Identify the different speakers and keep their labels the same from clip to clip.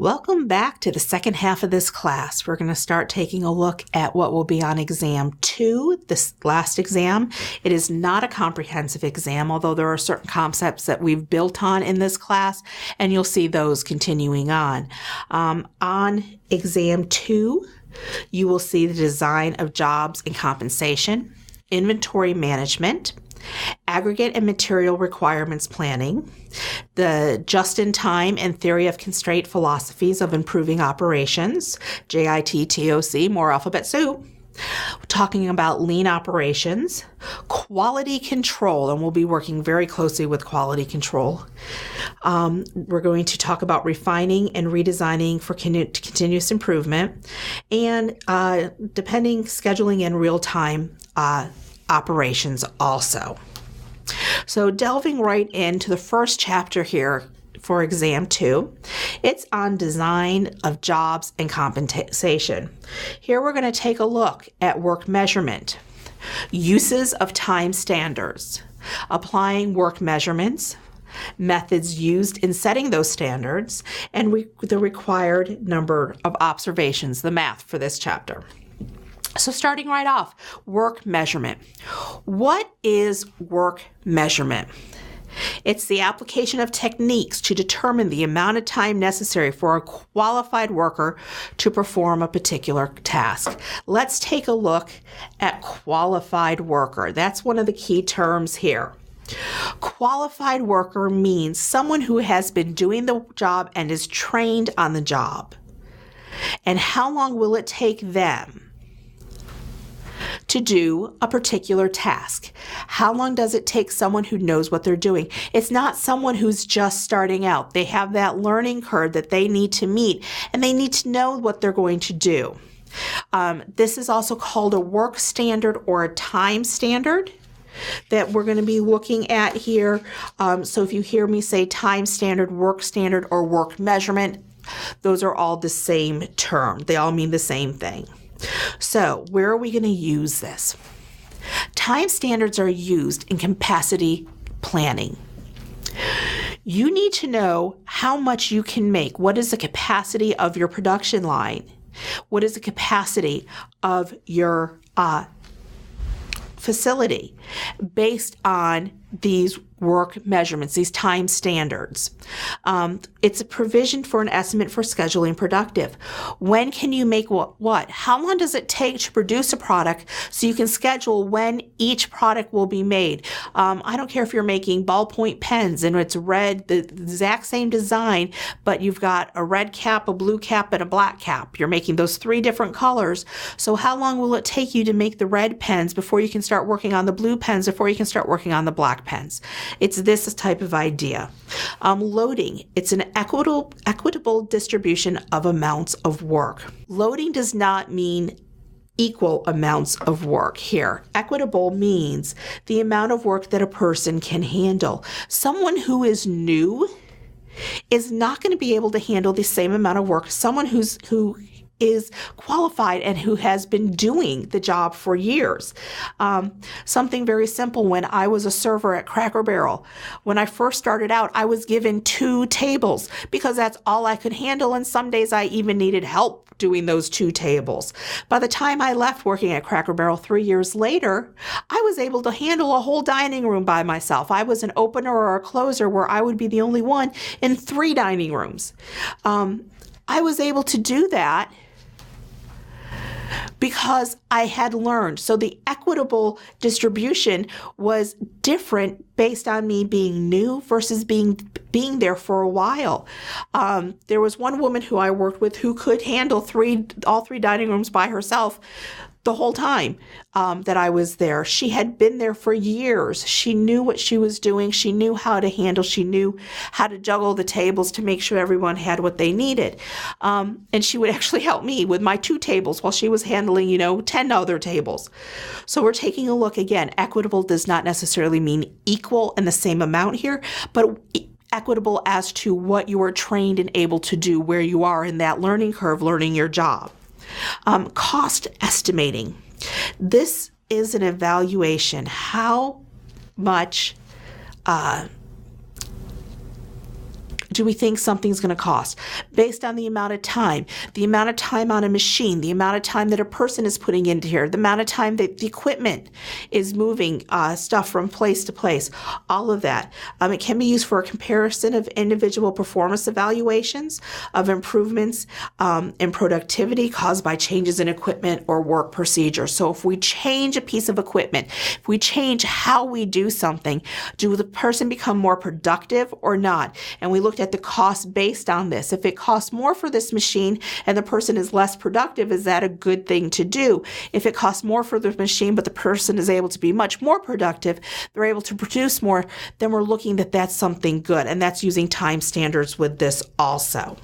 Speaker 1: Welcome back to the second half of this class. We're going to start taking a look at what will be on exam 2, this last exam. It is not a comprehensive exam, although there are certain concepts that we've built on in this class, and you'll see those continuing on. On exam 2, you will see the design of jobs and compensation, inventory management, aggregate and material requirements planning, the just-in-time and theory of constraint philosophies of improving operations, JIT-TOC, more alphabet soup. We're talking about lean operations, quality control, and we'll be working very closely with quality control. We're going to talk about refining and redesigning for continuous improvement, and depending scheduling and real-time operations also. So delving right into the first chapter here for exam 2, it's on design of jobs and compensation. Here we're going to take a look at work measurement, uses of time standards, applying work measurements, methods used in setting those standards, and the required number of observations, the math for this chapter. So starting right off, work measurement. What is work measurement? It's the application of techniques to determine the amount of time necessary for a qualified worker to perform a particular task. Let's take a look at qualified worker. That's one of the key terms here. Qualified worker means someone who has been doing the job and is trained on the job. And how long will it take them to do a particular task? How long does it take someone who knows what they're doing? It's not someone who's just starting out. They have that learning curve that they need to meet, and they need to know what they're going to do. This is also called a work standard or a time standard that we're going to be looking at here. So if you hear me say time standard, or work measurement, those are all the same term. They all mean the same thing. So where are we going to use this? Time standards are used in capacity planning. You need to know how much you can make. What is the capacity of your production line? What is the capacity of your facility based on these work measurements, these time standards? It's a provision for an estimate for scheduling productive. When can you make what? How long does it take to produce a product so you can schedule when each product will be made? I don't care if you're making ballpoint pens and it's red, the exact same design, but you've got a red cap, a blue cap, and a black cap. You're making those 3 different colors. So how long will it take you to make the red pens before you can start working on the blue pens, before you can start working on the black pens? It's this type of idea. Loading, it's an equitable distribution of amounts of work. Loading does not mean equal amounts of work here. Equitable means the amount of work that a person can handle. Someone who is new is not going to be able to handle the same amount of work someone who is qualified and who has been doing the job for years. Something very simple. When I was a server at Cracker Barrel, when I first started out, I was given 2 tables because that's all I could handle, and some days I even needed help doing those 2 tables. By the time I left working at Cracker Barrel 3 years later, I was able to handle a whole dining room by myself. I was an opener or a closer where I would be the only one in 3 dining rooms. I was able to do that because I had learned. So the equitable distribution was different based on me being new versus being there for a while. There was one woman who I worked with who could handle all 3 dining rooms by herself the whole time that I was there. She had been there for years. She knew what she was doing. She knew how to handle. She knew how to juggle the tables to make sure everyone had what they needed. And she would actually help me with my 2 tables while she was handling, 10 other tables. So we're taking a look again. Equitable does not necessarily mean equal in the same amount here, but equitable as to what you are trained and able to do, where you are in that learning curve, learning your job. Cost estimating. This is an evaluation. How much do we think something's going to cost? Based on the amount of time on a machine, the amount of time that a person is putting into here, the amount of time that the equipment is moving stuff from place to place, all of that. It can be used for a comparison of individual performance evaluations of improvements in productivity caused by changes in equipment or work procedures. So if we change a piece of equipment, if we change how we do something, do the person become more productive or not? And we looked at the cost based on this. If it costs more for this machine and the person is less productive, is that a good thing to do? If it costs more for the machine but the person is able to be much more productive, they're able to produce more, then we're looking that that's something good. And that's using time standards with this also.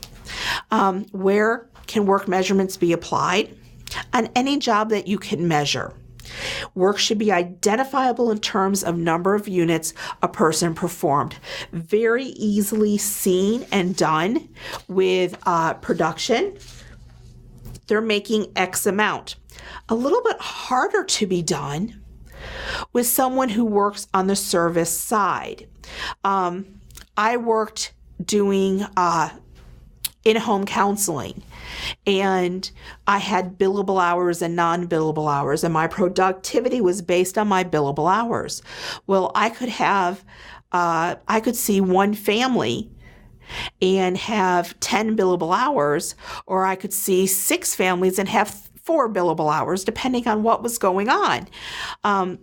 Speaker 1: Where can work measurements be applied? On any job that you can measure. Work should be identifiable in terms of number of units a person performed. Very easily seen and done with production. They're making X amount. A little bit harder to be done with someone who works on the service side. I worked doing in-home counseling, and I had billable hours and non-billable hours, and my productivity was based on my billable hours. Well, I could see one family and have 10 billable hours, or I could see 6 families and have 4 billable hours, depending on what was going on.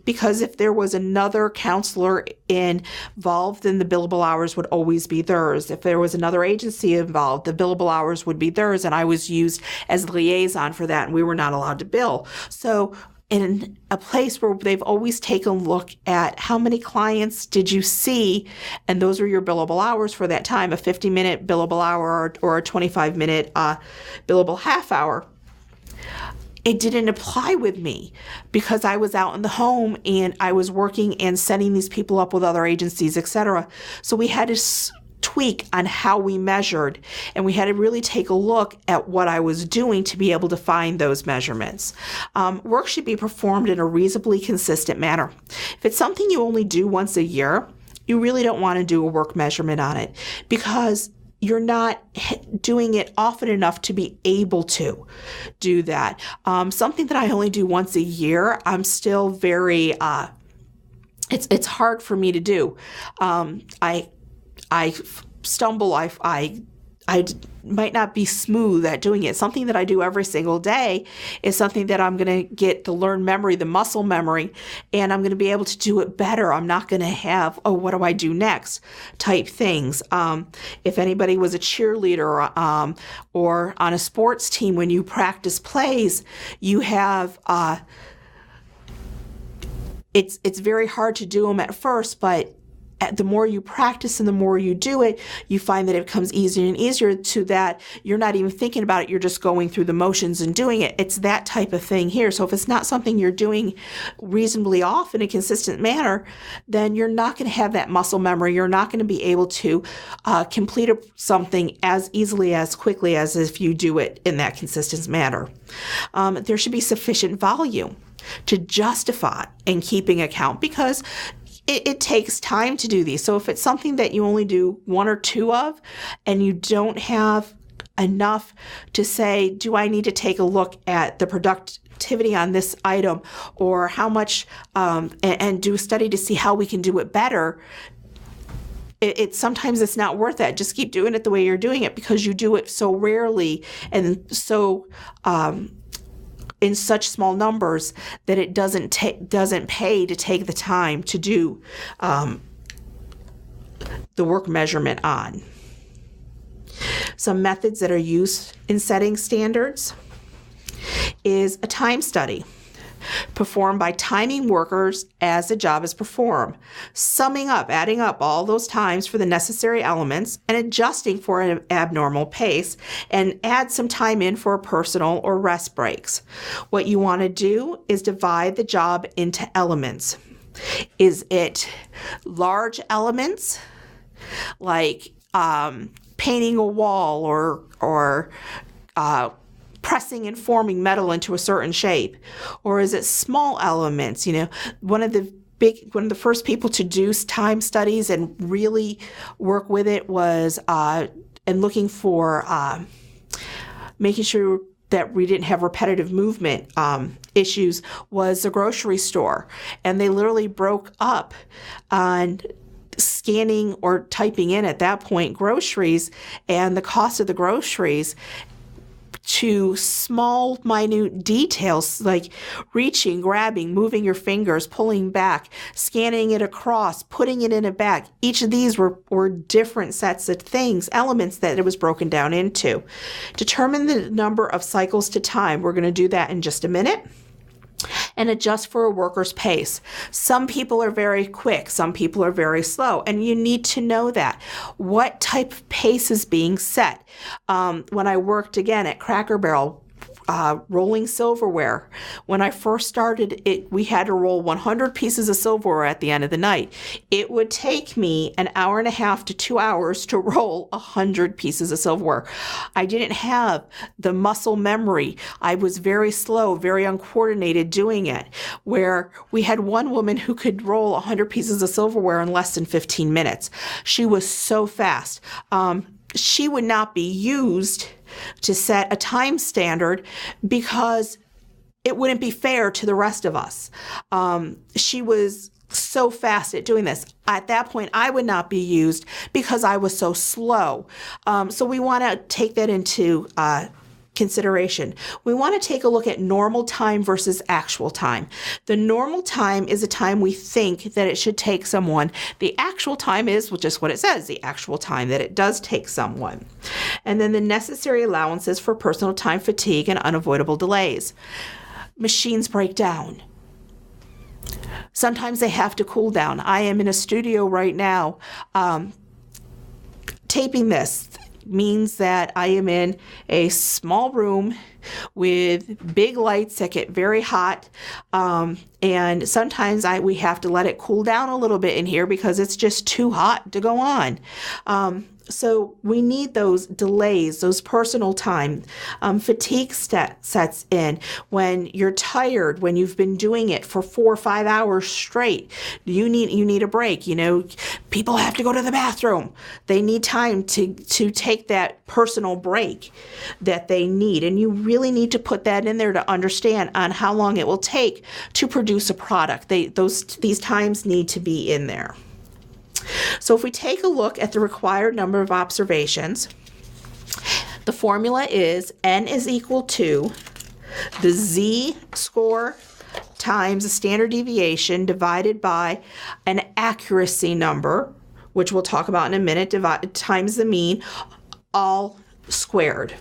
Speaker 1: Because if there was another counselor involved, then the billable hours would always be theirs. If there was another agency involved, the billable hours would be theirs, and I was used as liaison for that, and we were not allowed to bill. So in a place where they've always taken a look at how many clients did you see, and those are your billable hours for that time, a 50-minute billable hour or a 25-minute billable half hour. It didn't apply with me because I was out in the home and I was working and setting these people up with other agencies, etc. So we had to tweak on how we measured, and we had to really take a look at what I was doing to be able to find those measurements. Work should be performed in a reasonably consistent manner. If it's something you only do once a year, you really don't want to do a work measurement on it because you're not doing it often enough to be able to do that. Something that I only do once a year, I'm still very, it's hard for me to do. I stumble, I might not be smooth at doing it. Something that I do every single day is something that I'm going to get the learned memory, the muscle memory, and I'm going to be able to do it better. I'm not going to have, oh, what do I do next type things. If anybody was a cheerleader or on a sports team, when you practice plays, you have, it's very hard to do them at first, but the more you practice and the more you do it, you find that it becomes easier and easier to that you're not even thinking about it. You're just going through the motions and doing it. It's that type of thing here. So if it's not something you're doing reasonably often in a consistent manner, then you're not going to have that muscle memory. You're not going to be able to complete something as easily, as quickly as if you do it in that consistent manner. There should be sufficient volume to justify in keeping account because it takes time to do these. So if it's something that you only do 1 or 2 of and you don't have enough to say, do I need to take a look at the productivity on this item or how much, and do a study to see how we can do it better, sometimes it's not worth that. Just keep doing it the way you're doing it because you do it so rarely and so in such small numbers that it doesn't pay to take the time to do the work measurement on. Some methods that are used in setting standards is a time study performed by timing workers as the job is performed, summing up, adding up all those times for the necessary elements and adjusting for an abnormal pace, and add some time in for personal or rest breaks. What you want to do is divide the job into elements. Is it large elements like painting a wall or pressing and forming metal into a certain shape? Or is it small elements? One of the one of the first people to do time studies and really work with it was and looking for making sure that we didn't have repetitive movement issues was the grocery store. And they literally broke up on scanning or typing in at that point groceries and the cost of the groceries to small, minute details like reaching, grabbing, moving your fingers, pulling back, scanning it across, putting it in a bag. Each of these were different sets of things, elements that it was broken down into. Determine the number of cycles to time. We're going to do that in just a minute. And adjust for a worker's pace. Some people are very quick, some people are very slow, and you need to know that. What type of pace is being set? When I worked again at Cracker Barrel, rolling silverware. When I first started it, we had to roll 100 pieces of silverware at the end of the night. It would take me an hour and a half to 2 hours to roll 100 pieces of silverware. I didn't have the muscle memory. I was very slow, very uncoordinated doing it, where we had one woman who could roll 100 pieces of silverware in less than 15 minutes. She was so fast. She would not be used to set a time standard because it wouldn't be fair to the rest of us. She was so fast at doing this. At that point, I would not be used because I was so slow. So we want to take that into consideration. We want to take a look at normal time versus actual time. The normal time is a time we think that it should take someone. The actual time is just what it says, the actual time that it does take someone. And then the necessary allowances for personal time fatigue and unavoidable delays. Machines break down. Sometimes they have to cool down. I am in a studio right now taping this. Means that I am in a small room with big lights that get very hot, and sometimes we have to let it cool down a little bit in here because it's just too hot to go on. So we need those delays, those personal time. Fatigue sets in when you're tired, when you've been doing it for 4 or 5 hours straight. You need a break. You know, people have to go to the bathroom. They need time to take that personal break that they need. And you really need to put that in there to understand on how long it will take to produce a product. These times need to be in there. So if we take a look at the required number of observations, the formula is N is equal to the Z-score times the standard deviation divided by an accuracy number, which we'll talk about in a minute, times the mean, all squared.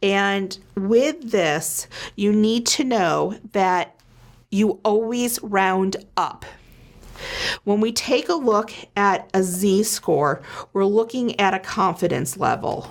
Speaker 1: And with this, you need to know that you always round up. When we take a look at a Z-score, we're looking at a confidence level.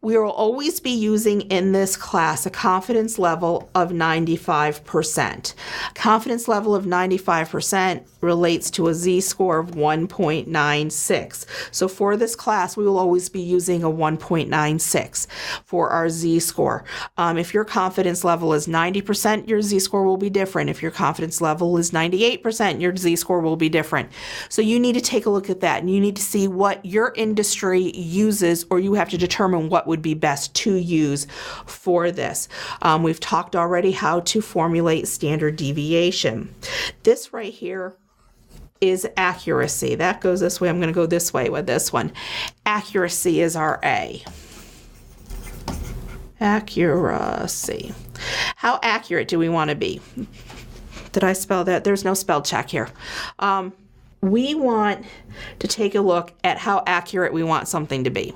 Speaker 1: We will always be using in this class a confidence level of 95%. Confidence level of 95% relates to a Z-score of 1.96. So for this class, we will always be using a 1.96 for our Z-score. If your confidence level is 90%, your Z-score will be different. If your confidence level is 98%, your Z-score will be different. So you need to take a look at that, and you need to see what your industry uses, or you have to determine what would be best to use for this. We've talked already how to formulate standard deviation. This right here is accuracy. That goes this way. I'm going to go this way with this one. Accuracy is our A. Accuracy. How accurate do we want to be? Did I spell that? There's no spell check here. We want to take a look at how accurate we want something to be.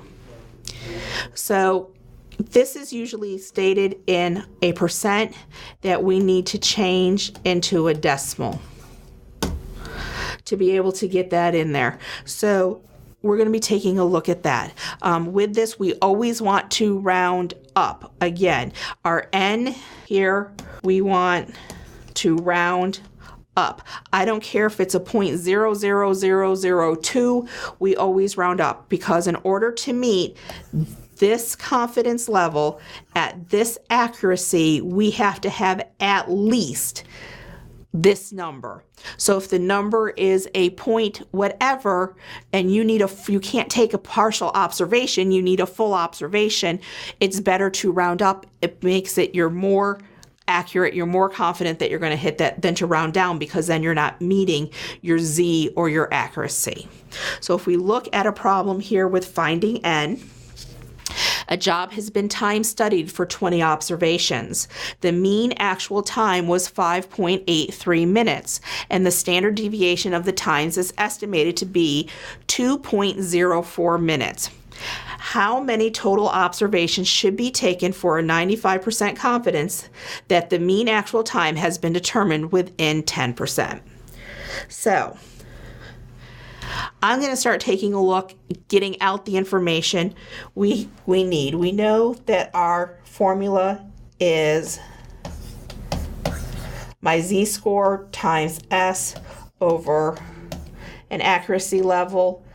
Speaker 1: So this is usually stated in a percent that we need to change into a decimal to be able to get that in there. So we're going to be taking a look at that. With this, we always want to round up. Again, our N here, we want to round up. I don't care if it's a 0.00002, we always round up, because in order to meet this confidence level, at this accuracy, we have to have at least this number. So if the number is a point whatever, and you can't take a partial observation, you need a full observation, it's better to round up. It makes it you're more accurate, you're more confident that you're going to hit that than to round down, because then you're not meeting your Z or your accuracy. So if we look at a problem here with finding N, a job has been time studied for 20 observations. The mean actual time was 5.83 minutes, and the standard deviation of the times is estimated to be 2.04 minutes. How many total observations should be taken for a 95% confidence that the mean actual time has been determined within 10%? So, I'm going to start taking a look, getting out the information we need. We know that our formula is my Z-score times S over an accuracy level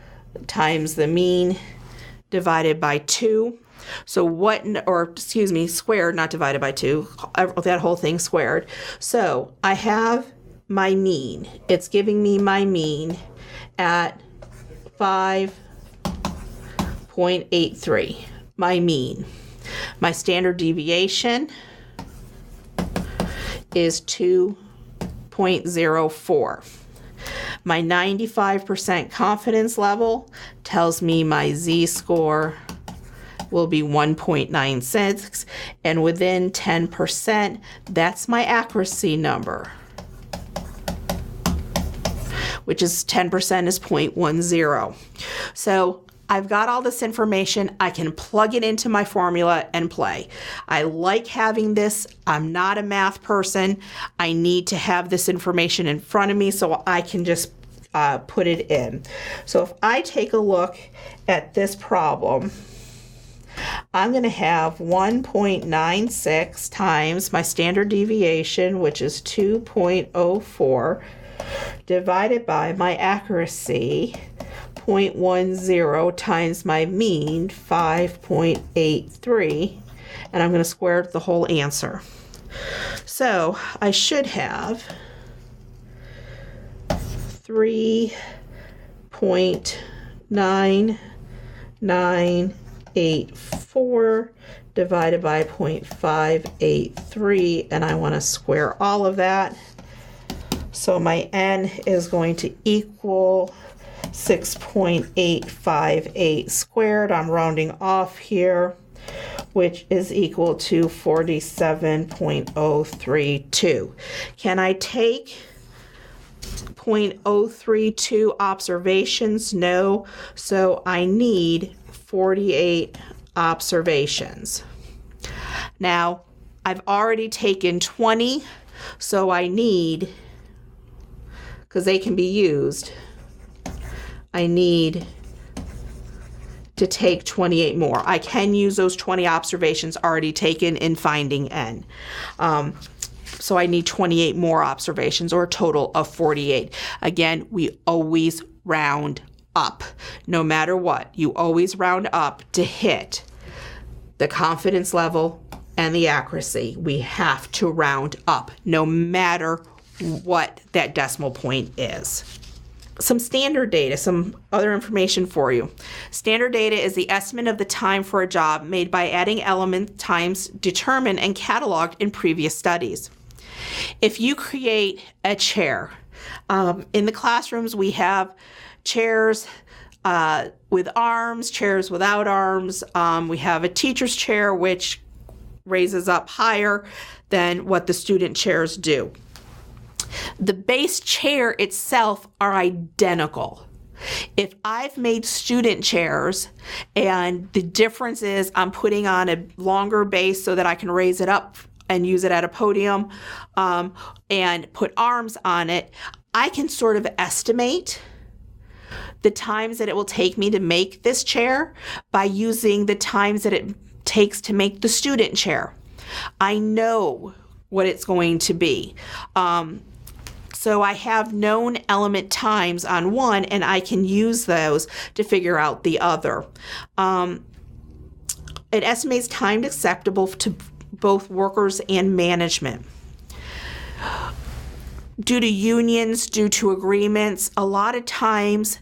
Speaker 1: times the mean divided by 2. So squared, not divided by 2, that whole thing squared. So I have my mean. It's giving me my mean at 5.83, my mean. My standard deviation is 2.04. My 95% confidence level tells me my Z-score will be 1.96, and within 10%, that's my accuracy number, which is 10% is 0.10. So I've got all this information. I can plug it into my formula and play. I like having this. I'm not a math person. I need to have this information in front of me so I can just put it in. So if I take a look at this problem, I'm going to have 1.96 times my standard deviation, which is 2.04, divided by my accuracy, 0.10, times my mean, 5.83, and I'm going to square the whole answer. So I should have 3.9984 divided by 0.583, and I want to square all of that. So my N is going to equal 6.858 squared. I'm rounding off here, which is equal to 47.032. Can I take 0.032 observations? No. So I need 48 observations. Now, I've already taken 20, so I need, because they can be used, I need to take 28 more. I can use those 20 observations already taken in finding N. So I need 28 more observations, or a total of 48. Again, we always round up. No matter what, you always round up to hit the confidence level and the accuracy. We have to round up, no matter what that decimal point is. Some standard data, some other information for you. Standard data is the estimate of the time for a job made by adding element times determined and cataloged in previous studies. If you create a chair, in the classrooms we have chairs with arms, chairs without arms. We have a teacher's chair which raises up higher than what the student chairs do. The base chair itself are identical. If I've made student chairs and the difference is I'm putting on a longer base so that I can raise it up and use it at a podium and put arms on it, I can sort of estimate the times that it will take me to make this chair by using the times that it takes to make the student chair. I know what it's going to be. So I have known element times on one, and I can use those to figure out the other. it estimates time acceptable to both workers and management. Due to unions, due to agreements, a lot of times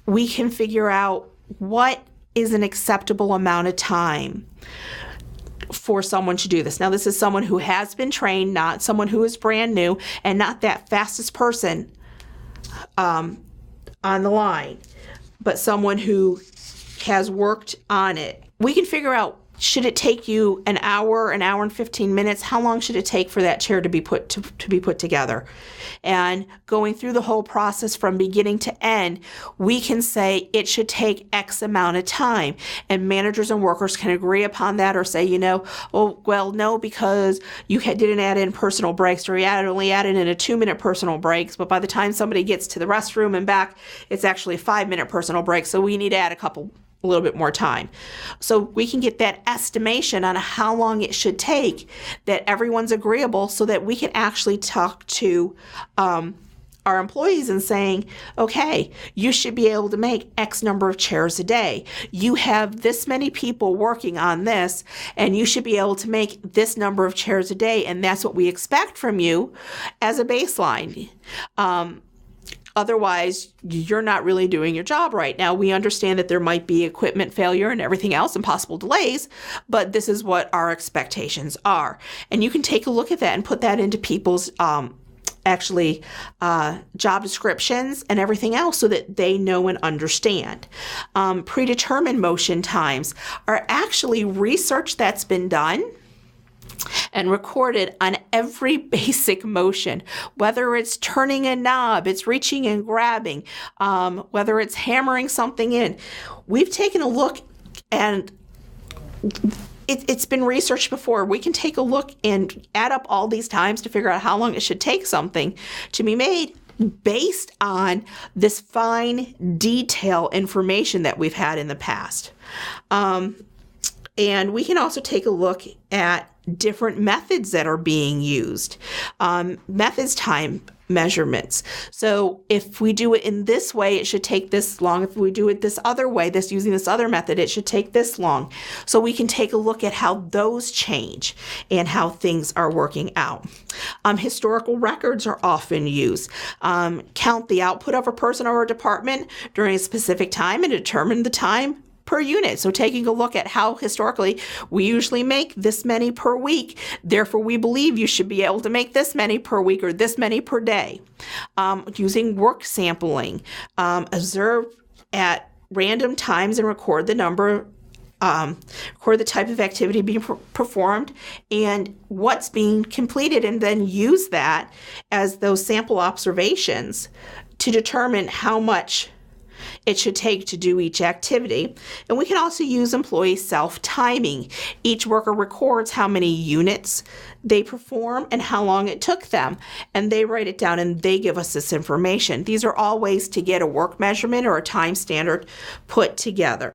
Speaker 1: we can figure out what is an acceptable amount of time for someone to do this. Now, this is someone who has been trained, not someone who is brand new, and not that fastest person on the line, but someone who has worked on it. We can figure out, should it take you an hour and 15 minutes? How long should it take for that chair to be put together? And going through the whole process from beginning to end, we can say it should take X amount of time. And managers and workers can agree upon that, or say, oh, well, no, because you didn't add in personal breaks, or you only added in a 2-minute personal breaks, but by the time somebody gets to the restroom and back, it's actually a 5-minute personal break, so we need to add a little bit more time. So we can get that estimation on how long it should take, that everyone's agreeable, so that we can actually talk to our employees and saying, okay, you should be able to make X number of chairs a day. You have this many people working on this, and you should be able to make this number of chairs a day, and that's what we expect from you as a baseline. Otherwise, you're not really doing your job right. Now, we understand that there might be equipment failure and everything else and possible delays, but this is what our expectations are. And you can take a look at that and put that into people's job descriptions and everything else, so that they know and understand. Predetermined motion times are actually research that's been done and recorded on every basic motion, whether it's turning a knob, it's reaching and grabbing, whether it's hammering something in. We've taken a look, and it's been researched before. We can take a look and add up all these times to figure out how long it should take something to be made, based on this fine detail information that we've had in the past. And we can also take a look at different methods that are being used. Methods, time measurements. So if we do it in this way, it should take this long. If we do it this other way, using this other method, it should take this long. So we can take a look at how those change and how things are working out. Historical records are often used. Count the output of a person or a department during a specific time and determine the time per unit. So taking a look at how historically we usually make this many per week, therefore we believe you should be able to make this many per week or this many per day. Using work sampling, observe at random times and record the number, record the type of activity being performed and what's being completed, and then use that as those sample observations to determine how much it should take to do each activity. And we can also use employee self-timing. Each worker records how many units they perform and how long it took them, and they write it down and they give us this information. These are all ways to get a work measurement or a time standard put together.